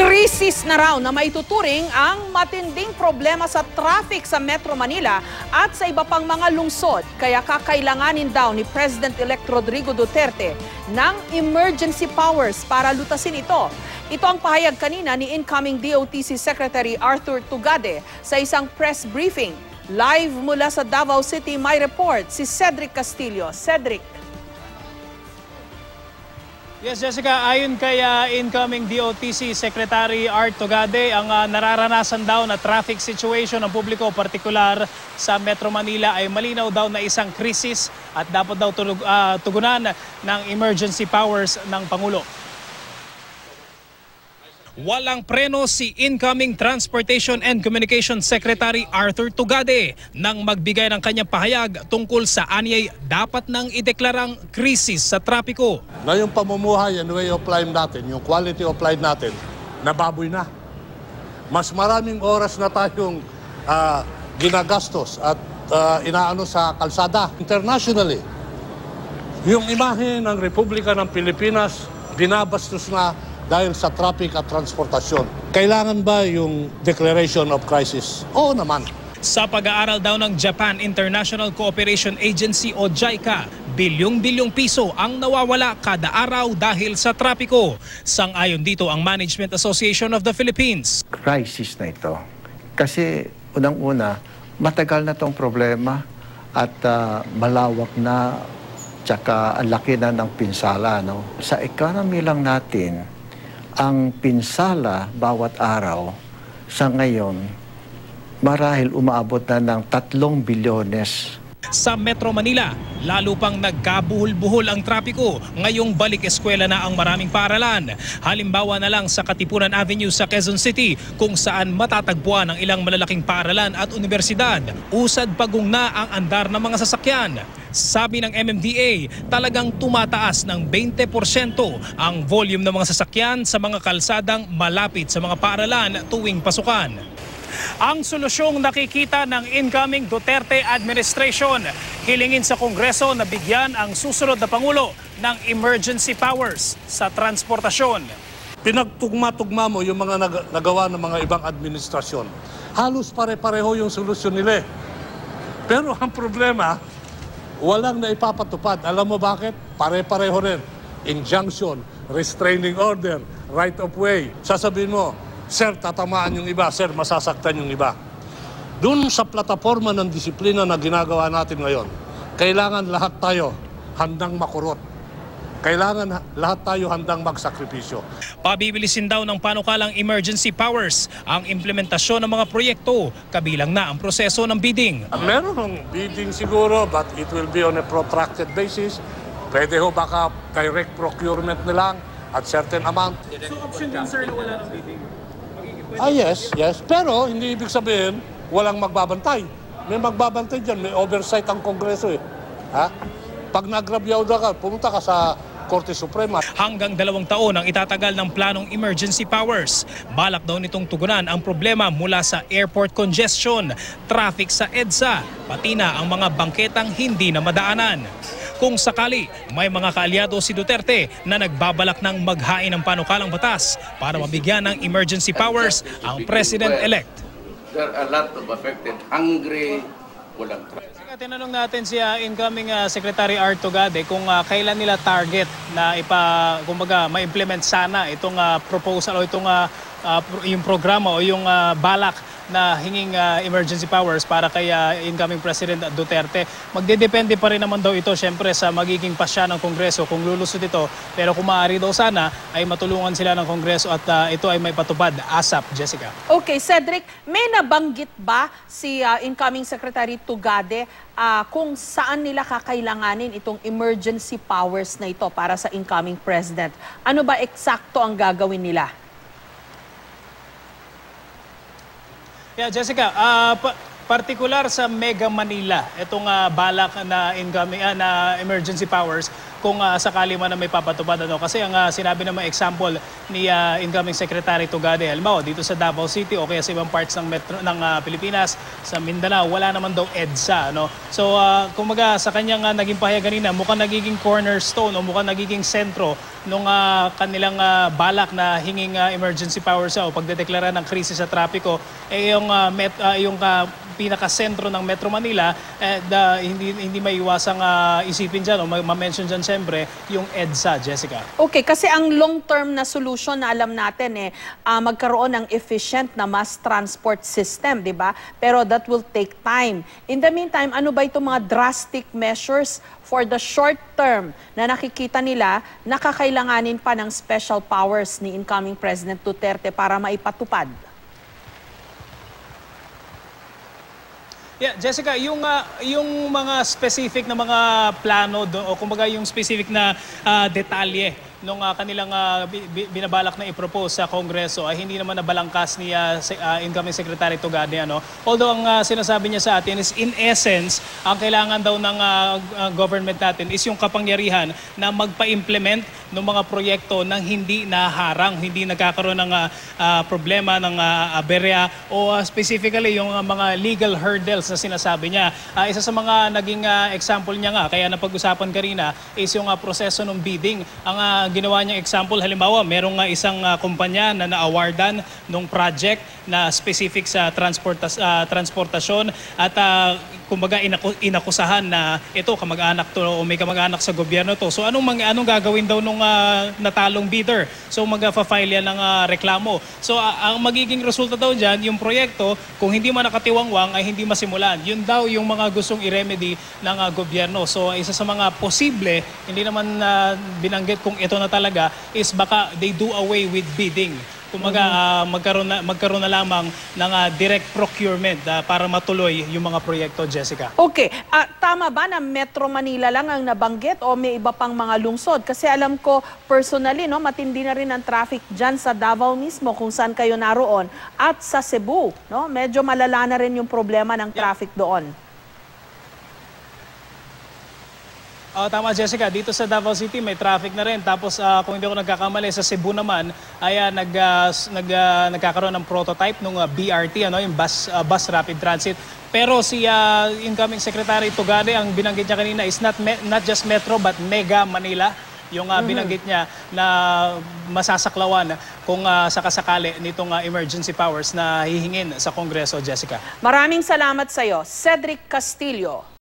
Krisis na raw na maituturing ang matinding problema sa traffic sa Metro Manila at sa iba pang mga lungsod. Kaya kakailanganin daw ni President-elect Rodrigo Duterte ng emergency powers para lutasin ito. Ito ang pahayag kanina ni incoming DOTC Secretary Arthur Tugade sa isang press briefing. Live mula sa Davao City, may report si Cedric Castillo. Cedric. Yes, Jessica, ayon kay incoming DOTC Secretary Art Tugade, ang nararanasan daw na traffic situation ng publiko, partikular sa Metro Manila, ay malinaw daw na isang krisis at dapat daw tugunan ng emergency powers ng Pangulo. Walang preno si incoming Transportation and Communication Secretary Arthur Tugade nang magbigay ng kanyang pahayag tungkol sa anyay dapat nang ideklarang krisis sa trapiko. Na yung pamumuhay and way of life natin, yung quality of life natin, nababoy na. Mas maraming oras na tayong ginagastos at inaano sa kalsada. Internationally, yung imahe ng Republika ng Pilipinas, binabastos na dahil sa traffic at transportasyon. Kailangan ba yung declaration of crisis? Oo naman. Sa pag-aaral daw ng Japan International Cooperation Agency o JICA, bilyong-bilyong piso ang nawawala kada araw dahil sa trapiko. Sang-ayon dito ang Management Association of the Philippines. Crisis na ito. Kasi unang-una, matagal na itong problema at malawak na, tsaka ang laki na ng pinsala. No? Sa economy lang natin, ang pinsala bawat araw sa ngayon marahil umaabot na ng 3 bilyones. Sa Metro Manila, lalo pang nagkabuhol-buhol ang trapiko. Ngayong balik eskwela na ang maraming paaralan. Halimbawa na lang sa Katipunan Avenue sa Quezon City, kung saan matatagpuan ang ilang malalaking paaralan at universidad. Usad pagong na ang andar ng mga sasakyan. Sabi ng MMDA, talagang tumataas ng 20% ang volume ng mga sasakyan sa mga kalsadang malapit sa mga paaralan tuwing pasukan. Ang solusyong nakikita ng incoming Duterte administration, hilingin sa Kongreso na bigyan ang susunod na Pangulo ng emergency powers sa transportasyon. Pinagtugma-tugma mo yung mga nagawa ng mga ibang administrasyon. Halos pare-pareho yung solusyon nila. Pero ang problema, walang naipapatupad. Alam mo bakit? Pare-pareho rin. Injunction, restraining order, right of way. Sasabihin mo, sir, tatamaan yung iba. Sir, masasaktan yung iba. Doon sa plataforma ng disiplina na ginagawa natin ngayon, kailangan lahat tayo handang makurot. Kailangan lahat tayo handang magsakripisyo. Pabibilisin daw ng panukalang emergency powers ang implementasyon ng mga proyekto, kabilang na ang proseso ng bidding. Meron bidding siguro, but it will be on a protracted basis. Pwede ho baka direct procurement na lang at certain amount. So option din, sir, na wala ng bidding? Yes. Pero hindi ibig sabihin walang magbabantay. May magbabantay dyan, may oversight ang Kongreso eh. Ha? Pag nagrabyaw na ka, pumunta ka sa Korte Suprema. Hanggang 2 taon ang itatagal ng planong emergency powers. Balak daw nitong tugunan ang problema mula sa airport congestion, traffic sa EDSA, pati na ang mga bangketang hindi na madaanan. Kung sakali, may mga kaalyado si Duterte na nagbabalak ng maghain ng panukalang batas para mabigyan ng emergency powers ang President-elect. There are a lot of affected, hungry, walang traffic. Tinanong natin si incoming Secretary Art Tugade kung kailan nila target na ma-implement sana itong proposal o itong yung programa o yung balak na hinging emergency powers para kay incoming President Duterte. Magdedepende pa rin naman daw ito syempre sa magiging pasya ng Kongreso kung lulusot ito. Pero kung maaari daw sana ay matulungan sila ng Kongreso at ito ay may patupad ASAP, Jessica. Okay, Cedric, may nabanggit ba si incoming Secretary Tugade kung saan nila kakailanganin itong emergency powers na ito para sa incoming President? Ano ba eksakto ang gagawin nila? Yeah, Jessica, partikular sa Mega Manila, itong balak na incoming na emergency powers, kung sakali man na may papatupad. Kasi ang sinabi naman example ni incoming Secretary Tugade, halimbawa dito sa Davao City o kaya sa ibang parts ng Pilipinas, sa Mindanao, wala naman daw EDSA. So kumbaga sa kanyang naging pahayag kanina, mukhang nagiging cornerstone o mukhang nagiging sentro nung kanilang balak na hinging emergency powers o pagdedeklara ng krisis sa trapiko, yung pinakasentro ng Metro Manila, hindi maiwasang isipin dyan o ma-mention dyan siyempre yung EDSA, Jessica. Okay, kasi ang long-term na solution na alam natin magkaroon ng efficient na mass transport system, di ba? Pero that will take time. In the meantime, ano ba itong mga drastic measures for the short term na nakikita nila nakakailanganin pa ng special powers ni incoming President Duterte para maipatupad? Yeah, Jessica, yung mga specific na mga plano o kumbaga yung specific na detalye nung kanilang binabalak na i-propose sa Kongreso ay hindi naman nabalangkas ni incoming Secretary Tugade. Although ang sinasabi niya sa atin is in essence, ang kailangan daw ng government natin is yung kapangyarihan na magpa-implement ng mga proyekto nang hindi naharang, hindi nagkakaroon ng problema ng aberya o specifically yung mga legal hurdles na sinasabi niya. Isa sa mga naging example niya nga, kaya napag-usapan kanina, is yung proseso ng bidding. Ang ginawa niyang example, halimbawa, merong isang kumpanya na na-awardan ng project na specific sa transportasyon at kumbaga inakusahan na ito kamag-anak to o may kamag-anak sa gobyerno to. So anong gagawin daw nung natalong bidder? So mag-file yan ng reklamo. So ang magiging resulta daw diyan, yung proyekto kung hindi man nakatiwangwang ay hindi masimulan. Yun daw yung mga gustong i-remedy ng gobyerno. So isa sa mga posible, hindi naman binanggit kung ito na talaga, is baka they do away with bidding. Kumaga magkaroon na lamang ng direct procurement para matuloy yung mga proyekto, Jessica. Okay, tama ba na Metro Manila lang ang nabanggit o may iba pang mga lungsod? Kasi alam ko personally, matindi na rin ang traffic dyan sa Davao mismo kung saan kayo naroon at sa Cebu. Medyo malala na rin yung problema ng traffic doon. Tama, Jessica. Dito sa Davao City may traffic na rin. Tapos kung hindi ako nagkakamali, sa Cebu naman ay nagkakaroon ng prototype ng BRT, yung bus rapid transit. Pero si incoming Secretary Tugade, ang binanggit niya kanina is not just Metro but Mega Manila. Yung binanggit niya na masasaklawan kung sakasakali nitong emergency powers na hihingin sa Kongreso, Jessica. Maraming salamat sa iyo, Cedric Castillo.